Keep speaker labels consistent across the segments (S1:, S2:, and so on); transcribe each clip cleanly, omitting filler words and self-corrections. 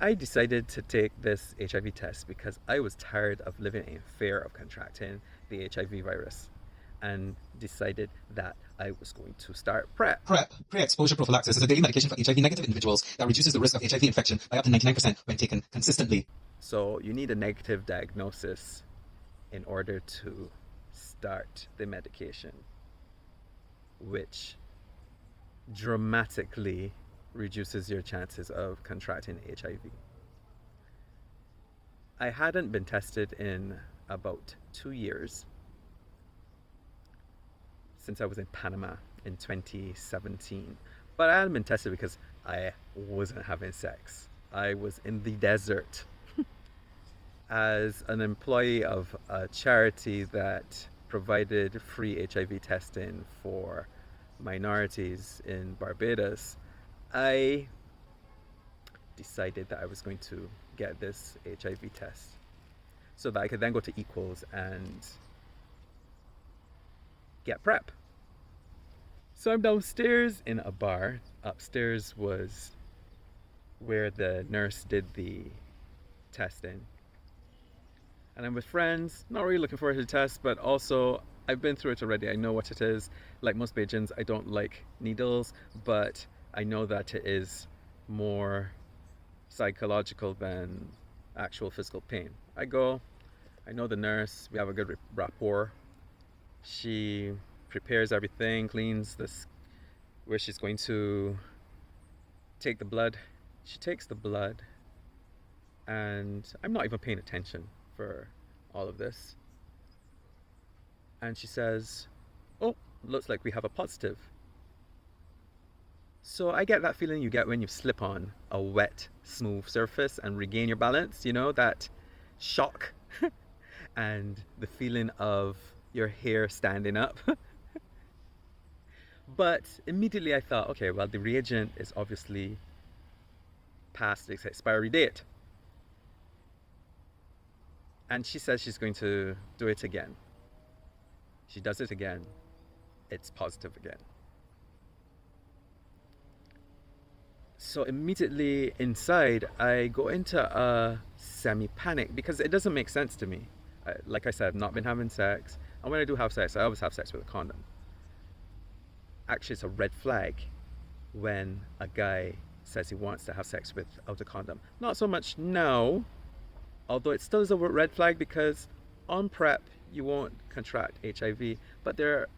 S1: I decided to take this HIV test because I was tired of living in fear of contracting the HIV virus and decided that I was going to start PrEP.
S2: PrEP, pre-exposure prophylaxis, is a daily medication for HIV-negative individuals that reduces the risk of HIV infection by up to 99% when taken consistently.
S1: So you need a negative diagnosis in order to start the medication, which dramatically reduces your chances of contracting HIV. I hadn't been tested in about 2 years since I was in Panama in 2017. But I hadn't been tested because I wasn't having sex. I was in the desert as an employee of a charity that provided free HIV testing for minorities in Barbados. I decided that I was going to get this HIV test so that I could then go to Equals and get PrEP. So I'm downstairs in a bar. Upstairs was where the nurse did the testing. And I'm with friends, not really looking forward to the test, but also I've been through it already. I know what it is. Like most Bajans, I don't like needles, but I know that it is more psychological than actual physical pain. I go, I know the nurse, we have a good rapport. She prepares everything, cleans this where she's going to take the blood. She takes the blood, and I'm not even paying attention for all of this. And she says, "Oh, looks like we have a positive." So I get that feeling you get when you slip on a wet, smooth surface and regain your balance, you know, that shock and the feeling of your hair standing up. But immediately I thought, okay, well, the reagent is obviously past its expiry date. And she says she's going to do it again. She does it again. It's positive again. So immediately inside, I go into a semi-panic because it doesn't make sense to me. Like I said, I've not been having sex. And when I do have sex, I always have sex with a condom. Actually, it's a red flag when a guy says he wants to have sex without a condom. Not so much now, although it still is a red flag because on PrEP, you won't contract HIV, but there are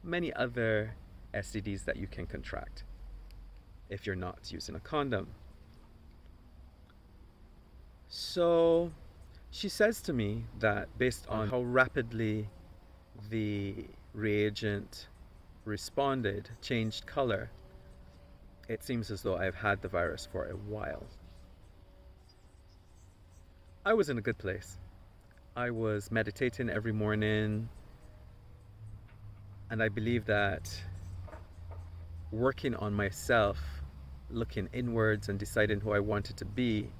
S1: many other STDs that you can contract if you're not using a condom. So she says to me that based on how rapidly the reagent responded, changed color, it seems as though I've had the virus for a while. I was in a good place. I was meditating every morning, and I believe that working on myself, looking inwards and deciding who I wanted to be,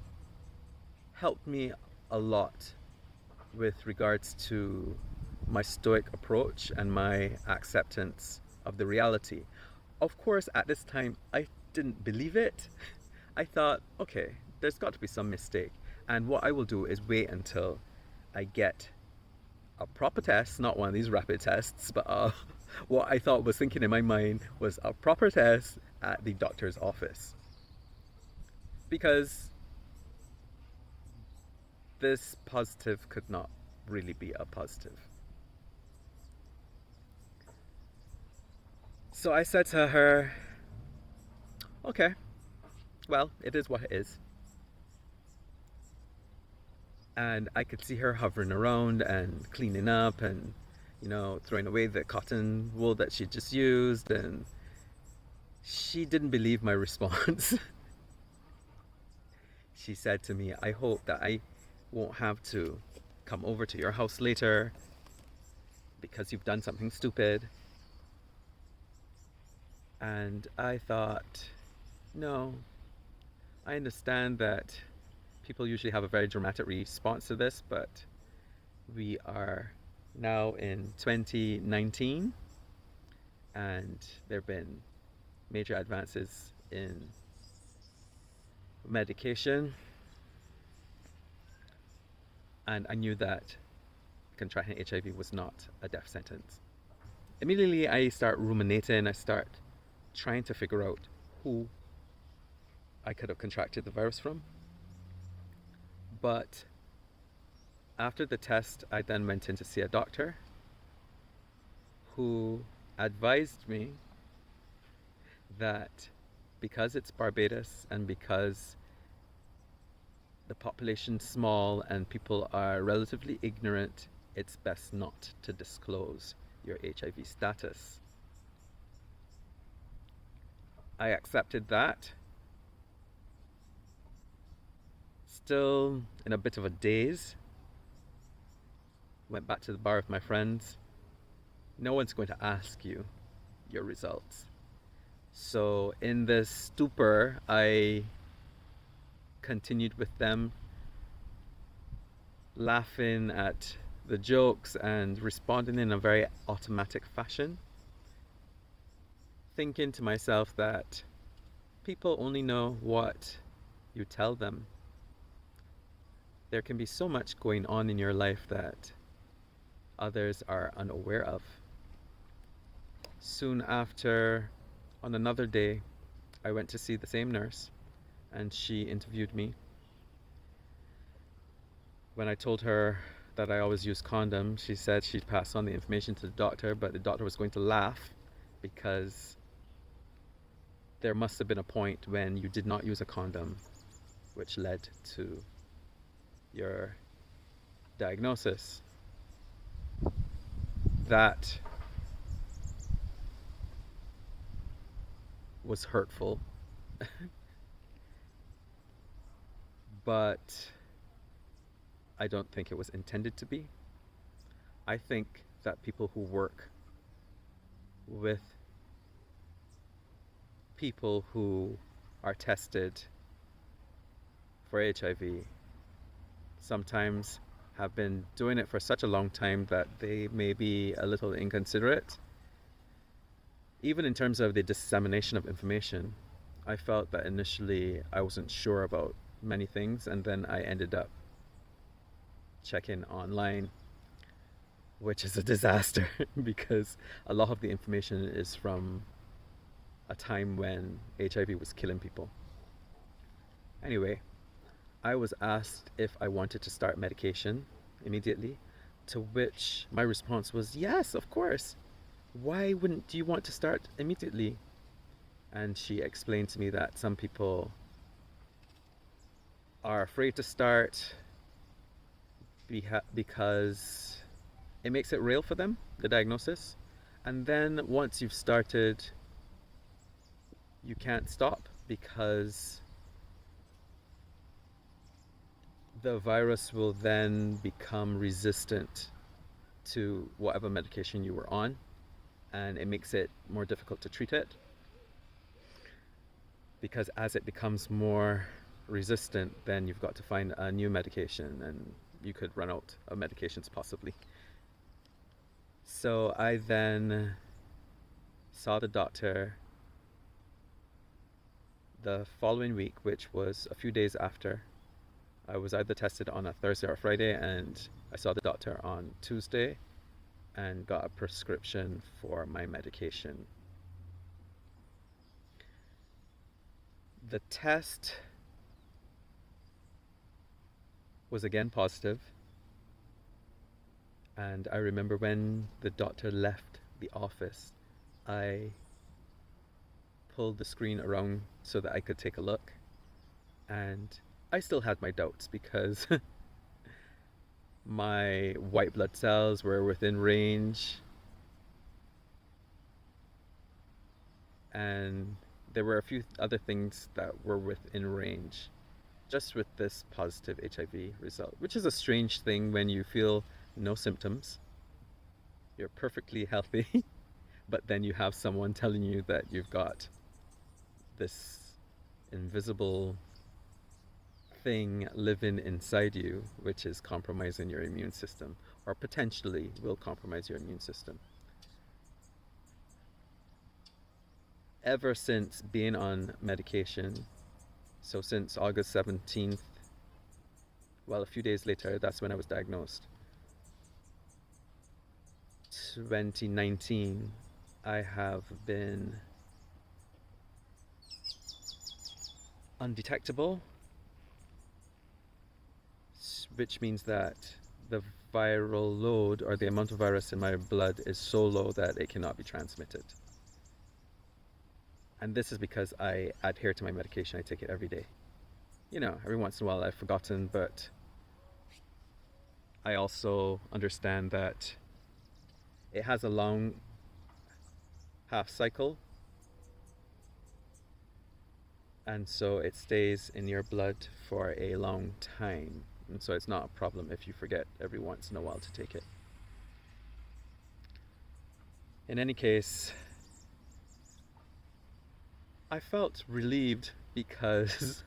S1: helped me a lot with regards to my stoic approach and my acceptance of the reality. Of course, at this time, I didn't believe it. I thought, okay, there's got to be some mistake. And what I will do is wait until I get a proper test, not one of these rapid tests, but what I thought was thinking in my mind was a proper test at the doctor's office. Because this positive could not really be a positive. So I said to her, okay, well, it is what it is. And I could see her hovering around and cleaning up and, you know, throwing away the cotton wool that she just used. And she didn't believe my response. She said to me, I hope that I won't have to come over to your house later because you've done something stupid. And I thought, no, I understand that people usually have a very dramatic response to this, but we are now in 2019 and there have been major advances in medication And I knew that contracting HIV was not a death sentence. Immediately, I start ruminating. I start trying to figure out who I could have contracted the virus from. But after the test, I then went in to see a doctor who advised me that because it's Barbados and because the population's small and people are relatively ignorant, it's best not to disclose your HIV status. I accepted that. Still in a bit of a daze. Went back to the bar with my friends. No one's going to ask you your results. So in this stupor, I continued with them, laughing at the jokes and responding in a very automatic fashion, thinking to myself that people only know what you tell them. There can be so much going on in your life that others are unaware of. Soon after, on another day, I went to see the same nurse and she interviewed me. When I told her that I always use condoms, she said she'd pass on the information to the doctor, but the doctor was going to laugh because there must have been a point when you did not use a condom, which led to your diagnosis. That was hurtful. But I don't think it was intended to be. I think that people who work with people who are tested for HIV sometimes have been doing it for such a long time that they may be a little inconsiderate. Even in terms of the dissemination of information, I felt that initially I wasn't sure about many things, and then I ended up checking online, which is a disaster because a lot of the information is from a time when HIV was killing people. Anyway, I was asked if I wanted to start medication immediately, to which my response was, yes, of course. Why wouldn't you want to start immediately? And she explained to me that some people are afraid to start because it makes it real for them, the diagnosis. And then once you've started, you can't stop because the virus will then become resistant to whatever medication you were on, and it makes it more difficult to treat it. Because as it becomes more resistant, then you've got to find a new medication, and you could run out of medications possibly. So I then saw the doctor the following week, which was a few days after. I was either tested on a Thursday or Friday, and I saw the doctor on Tuesday and got a prescription for my medication. The test was again positive, and I remember when the doctor left the office, I pulled the screen around so that I could take a look, and I still had my doubts because my white blood cells were within range, and there were a few other things that were within range just with this positive HIV result, which is a strange thing when you feel no symptoms, you're perfectly healthy, but then you have someone telling you that you've got this invisible thing living inside you, which is compromising your immune system, or potentially will compromise your immune system. Ever since being on medication, so since August 17th, Well, a few days later, that's when I was diagnosed. 2019, I have been undetectable, which means that the viral load or the amount of virus in my blood is so low that it cannot be transmitted. And this is because I adhere to my medication. I take it every day. You know, every once in a while I've forgotten, but I also understand that it has a long half cycle, and so it stays in your blood for a long time, and so it's not a problem if you forget every once in a while to take it. In any case, I felt relieved because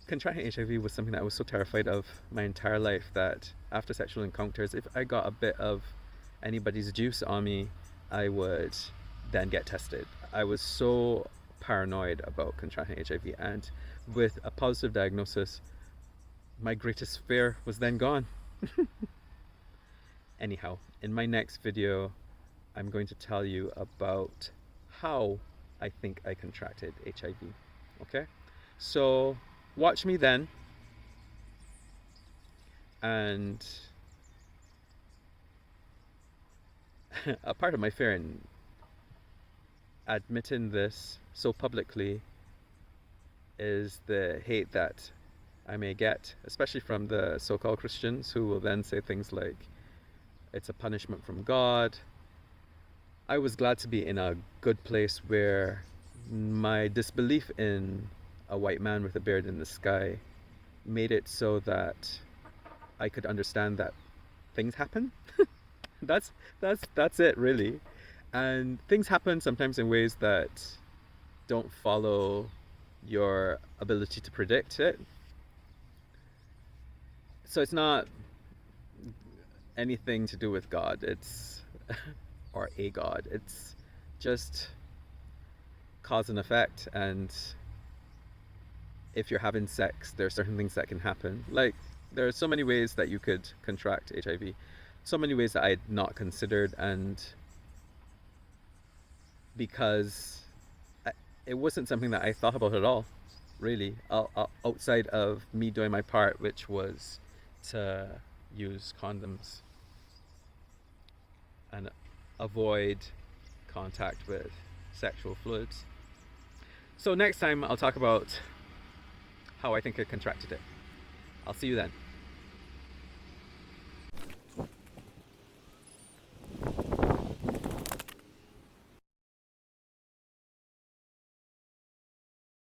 S1: contracting HIV was something that I was so terrified of my entire life that after sexual encounters, if I got a bit of anybody's juice on me, I would then get tested. I was so paranoid about contracting HIV, and with a positive diagnosis, my greatest fear was then gone. Anyhow, in my next video, I'm going to tell you about how I think I contracted HIV. Okay? So watch me then, and a part of my fear in admitting this so publicly is the hate that I may get, especially from the so-called Christians, who will then say things like, it's a punishment from God. I was glad to be in a good place where my disbelief in a white man with a beard in the sky made it so that I could understand that things happen. That's it, really. And things happen sometimes in ways that don't follow your ability to predict it. So it's not anything to do with God. It's or a God. It's just cause and effect. And if you're having sex, there are certain things that can happen. Like, there are so many ways that you could contract HIV. So many ways that I had not considered, and because it wasn't something that I thought about at all, really, outside of me doing my part, which was to use condoms and avoid contact with sexual fluids. So next time I'll talk about how I think I contracted it. I'll see you then.